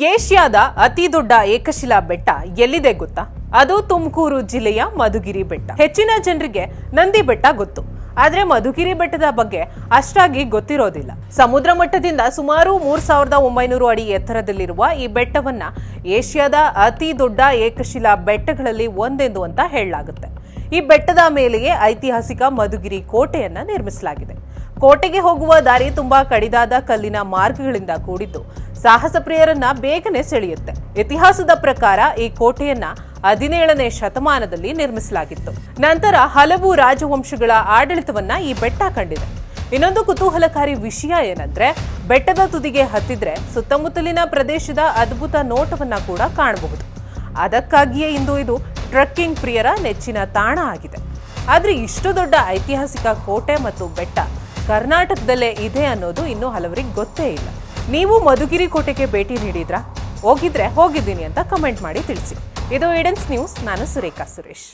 ಏಷ್ಯಾದ ಅತಿ ದೊಡ್ಡ ಏಕಶಿಲಾ ಬೆಟ್ಟ ಎಲ್ಲಿದೆ ಗೊತ್ತಾ? ಅದು ತುಮಕೂರು ಜಿಲ್ಲೆಯ ಮಧುಗಿರಿ ಬೆಟ್ಟ. ಹೆಚ್ಚಿನ ಜನರಿಗೆ ನಂದಿ ಬೆಟ್ಟ ಗೊತ್ತು, ಆದ್ರೆ ಮಧುಗಿರಿ ಬೆಟ್ಟದ ಬಗ್ಗೆ ಅಷ್ಟಾಗಿ ಗೊತ್ತಿರೋದಿಲ್ಲ. ಸಮುದ್ರ ಮಟ್ಟದಿಂದ ಸುಮಾರು 3900 ಅಡಿ ಎತ್ತರದಲ್ಲಿರುವ ಈ ಬೆಟ್ಟವನ್ನ ಏಷ್ಯಾದ ಅತಿ ದೊಡ್ಡ ಏಕಶಿಲಾ ಬೆಟ್ಟಗಳಲ್ಲಿ ಒಂದೆಂದು ಅಂತ ಹೇಳಲಾಗುತ್ತೆ. ಈ ಬೆಟ್ಟದ ಮೇಲೆಯೇ ಐತಿಹಾಸಿಕ ಮಧುಗಿರಿ ಕೋಟೆಯನ್ನ ನಿರ್ಮಿಸಲಾಗಿದೆ. ಕೋಟೆಗೆ ಹೋಗುವ ದಾರಿ ತುಂಬಾ ಕಡಿದಾದ ಕಲ್ಲಿನ ಮಾರ್ಗಗಳಿಂದ ಕೂಡಿದ್ದು ಸಾಹಸ ಪ್ರಿಯರನ್ನ ಬೇಗನೆ ಸೆಳೆಯುತ್ತೆ. ಇತಿಹಾಸದ ಪ್ರಕಾರ ಈ ಕೋಟೆಯನ್ನ 17ನೇ ಶತಮಾನದಲ್ಲಿ ನಿರ್ಮಿಸಲಾಗಿತ್ತು. ನಂತರ ಹಲವು ರಾಜವಂಶಗಳ ಆಡಳಿತವನ್ನ ಈ ಬೆಟ್ಟ ಕಂಡಿದೆ. ಇನ್ನೊಂದು ಕುತೂಹಲಕಾರಿ ವಿಷಯ ಏನಂದ್ರೆ, ಬೆಟ್ಟದ ತುದಿಗೆ ಹತ್ತಿದ್ರೆ ಸುತ್ತಮುತ್ತಲಿನ ಪ್ರದೇಶದ ಅದ್ಭುತ ನೋಟವನ್ನ ಕೂಡ ಕಾಣಬಹುದು. ಅದಕ್ಕಾಗಿಯೇ ಇಂದು ಇದು ಟ್ರೆಕ್ಕಿಂಗ್ ಪ್ರಿಯರ ನೆಚ್ಚಿನ ತಾಣ ಆಗಿದೆ. ಆದ್ರೆ ಇಷ್ಟು ದೊಡ್ಡ ಐತಿಹಾಸಿಕ ಕೋಟೆ ಮತ್ತು ಬೆಟ್ಟ ಕರ್ನಾಟಕದಲ್ಲೇ ಇದೆ ಅನ್ನೋದು ಇನ್ನೂ ಹಲವರಿಗೆ ಗೊತ್ತೇ ಇಲ್ಲ. ನೀವು ಮಧುಗಿರಿ ಕೋಟೆಗೆ ಭೇಟಿ ನೀಡಿದ್ರಾ? ಹೋಗಿದ್ರೆ ಹೋಗಿದ್ದೀನಿ ಅಂತ ಕಮೆಂಟ್ ಮಾಡಿ ತಿಳಿಸಿ. ಇದು ಈಡನ್ಸ್ ನ್ಯೂಸ್. ನಾನು ಸುರೇಖಾ ಸುರೇಶ್.